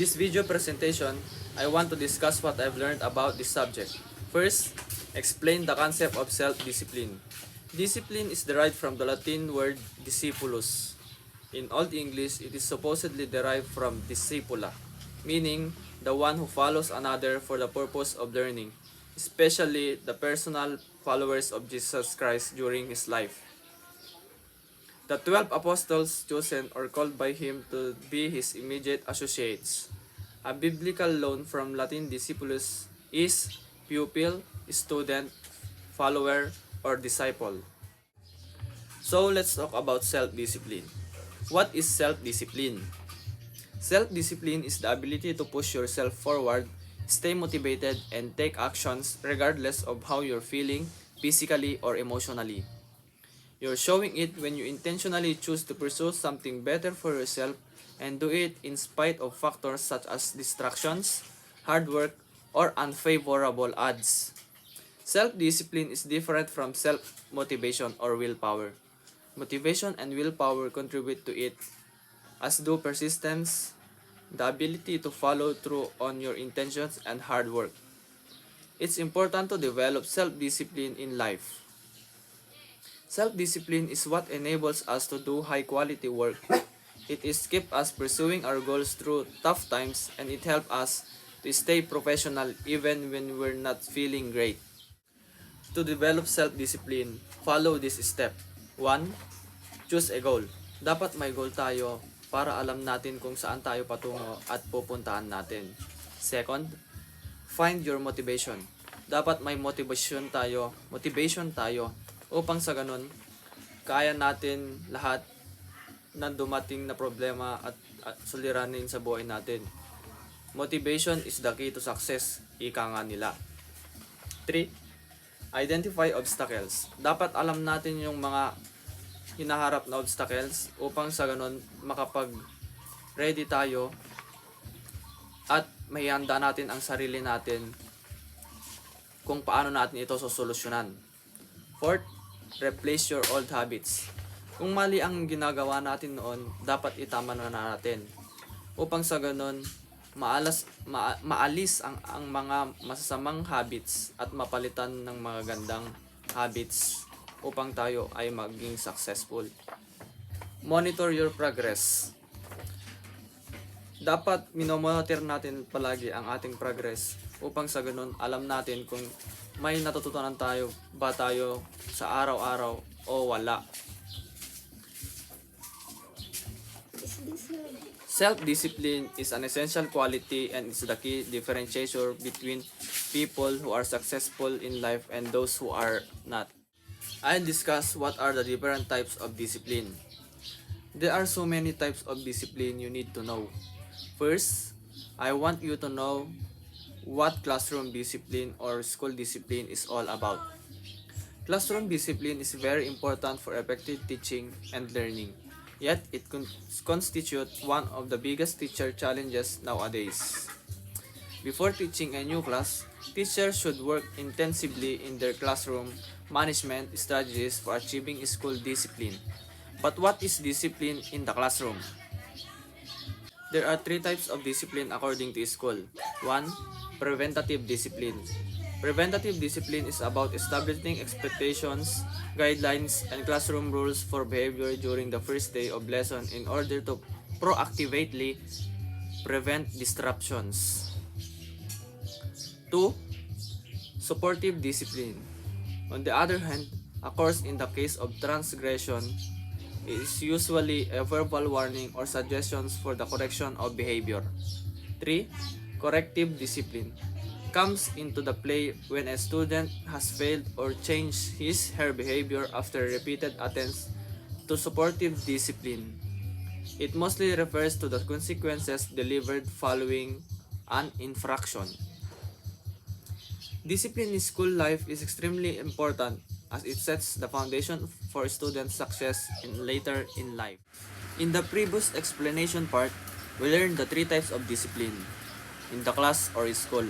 this video presentation, I want to discuss what I've learned about this subject. First, explain the concept of self-discipline. Discipline is derived from the Latin word discipulus. In Old English, it is supposedly derived from discipula, meaning the one who follows another for the purpose of learning, especially the personal followers of Jesus Christ during his life. The 12 apostles chosen or called by him to be his immediate associates. A biblical loan from Latin discipulus is pupil, student, follower, or disciple. So let's talk about self-discipline. What is self-discipline? Self-discipline is the ability to push yourself forward, stay motivated, and take actions regardless of how you're feeling physically or emotionally. You're showing it when you intentionally choose to pursue something better for yourself and do it in spite of factors such as distractions, hard work, or unfavorable odds. Self-discipline is different from self-motivation or willpower. Motivation and willpower contribute to it, as do persistence, the ability to follow through on your intentions, and hard work. It's important to develop self-discipline in life. Self-discipline is what enables us to do high-quality work. It is keep us pursuing our goals through tough times, and it helps us to stay professional even when we're not feeling great. To develop self-discipline, follow this step. 1. Choose a goal. Dapat may goal tayo para alam natin kung saan tayo patungo at pupuntahan natin. Second, find your motivation. Dapat may motivation tayo upang sa ganun, kaya natin lahat ng dumating na problema at suliranin sa buhay natin. Motivation is the key to success, ika nga nila. 3. Identify obstacles. Dapat alam natin yung mga hinaharap na obstacles upang sa ganun makapag-ready tayo at mahihanda natin ang sarili natin kung paano natin ito sosolusyonan. 4. Replace your old habits. Kung mali ang ginagawa natin noon, dapat itama na natin upang sa ganun maalis ang mga masasamang habits at mapalitan ng mga gandang habits upang tayo ay maging successful. Monitor your progress. Dapat minomonitor natin palagi ang ating progress upang sa ganun alam natin kung may natututunan tayo sa araw-araw o wala. Self-discipline is an essential quality and is the key differentiator between people who are successful in life and those who are not. I'll discuss what are the different types of discipline. There are so many types of discipline you need to know. First, I want you to know what classroom discipline or school discipline is all about. Classroom discipline is very important for effective teaching and learning, yet it constitutes one of the biggest teacher challenges nowadays. Before teaching a new class, teachers should work intensively in their classroom management strategies for achieving school discipline. But what is discipline in the classroom? There are three types of discipline according to school. 1. Preventative discipline. Preventative discipline is about establishing expectations, guidelines, and classroom rules for behavior during the first day of lesson in order to proactively prevent disruptions. 2. Supportive discipline. On the other hand, a course in the case of transgression is usually a verbal warning or suggestions for the correction of behavior. 3. Corrective discipline comes into the play when a student has failed or changed his/her behavior after repeated attempts to supportive discipline. It mostly refers to the consequences delivered following an infraction. Discipline in school life is extremely important as it sets the foundation for student success later in life. In the previous explanation part, we learned the three types of discipline in the class or school.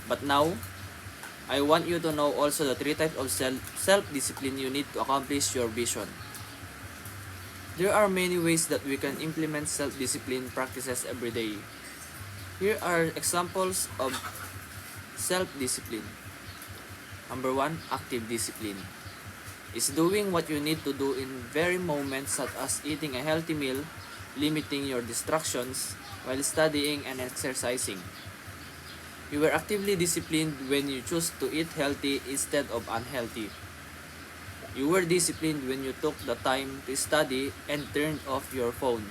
But now, I want you to know also the three types of self-discipline you need to accomplish your vision. There are many ways that we can implement self-discipline practices every day. Here are examples of self-discipline. Number 1, active discipline. Is doing what you need to do in very moments such as eating a healthy meal, limiting your distractions while studying and exercising. You were actively disciplined when you choose to eat healthy instead of unhealthy. You were disciplined when you took the time to study and turned off your phone.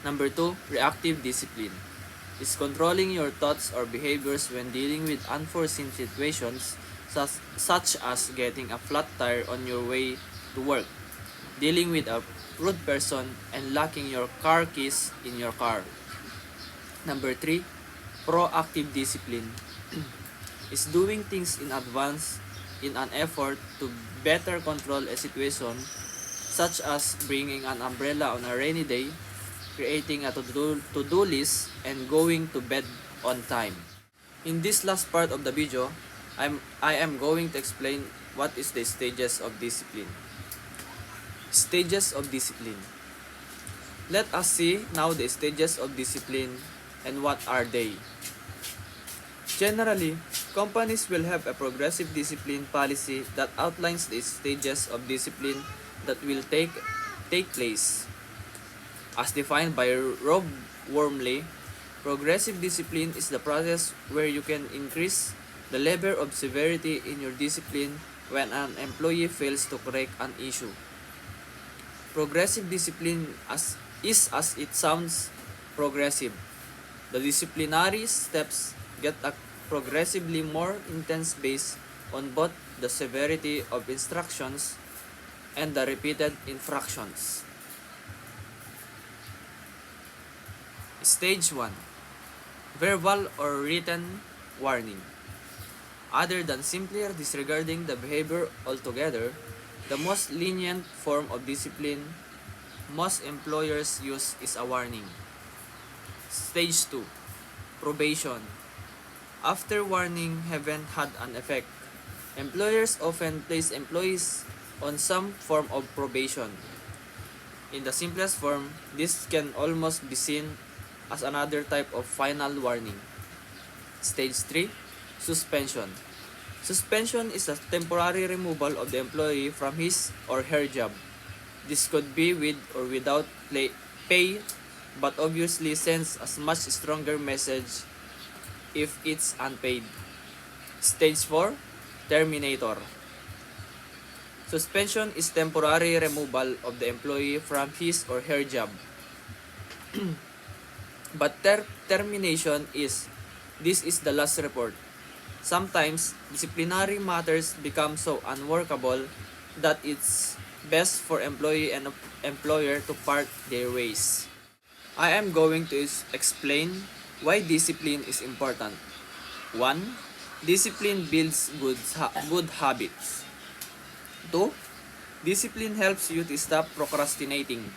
Number 2, reactive discipline. Is controlling your thoughts or behaviors when dealing with unforeseen situations such as getting a flat tire on your way to work, dealing with a rude person, and locking your car keys in your car. Number 3, proactive discipline is doing things in advance in an effort to better control a situation such as bringing an umbrella on a rainy day, creating a to-do list, and going to bed on time. In this last part of the video, I am going to explain what is the stages of discipline. Stages of discipline. Let us see now the stages of discipline and what are they. Generally, companies will have a progressive discipline policy that outlines the stages of discipline that will take place. As defined by Rob Wormley, progressive discipline is the process where you can increase the level of severity in your discipline when an employee fails to correct an issue. Progressive discipline is as it sounds, progressive. The disciplinary steps get progressively more intense based on both the severity of instructions and the repeated infractions. Stage 1. Verbal or written warning. Other than simply disregarding the behavior altogether, the most lenient form of discipline most employers use is a warning. Stage 2. Probation. After warning haven't had an effect, employers often place employees on some form of probation. In the simplest form, this can almost be seen as another type of final warning. Stage 3. Suspension. Suspension is a temporary removal of the employee from his or her job. This could be with or without pay, but obviously sends a much stronger message if it's unpaid. Stage 4. Terminator. Suspension is temporary removal of the employee from his or her job. But termination is the last report. Sometimes, disciplinary matters become so unworkable that it's best for employee and employer to part their ways. I am going to explain why discipline is important. 1. Discipline builds good habits. 2. Discipline helps you to stop procrastinating.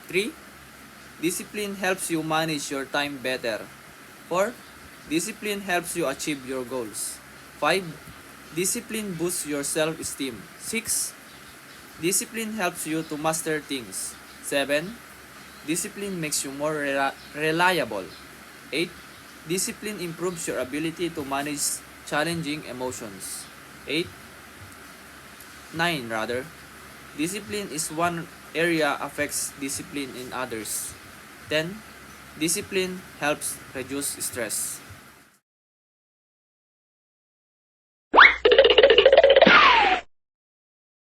3. Discipline helps you manage your time better. 4. Discipline helps you achieve your goals. 5. Discipline boosts your self-esteem. 6. Discipline helps you to master things. 7. Discipline makes you more reliable. 8. Discipline improves your ability to manage challenging emotions. 9 rather. Discipline is one area affects discipline in others. 10. Discipline helps reduce stress.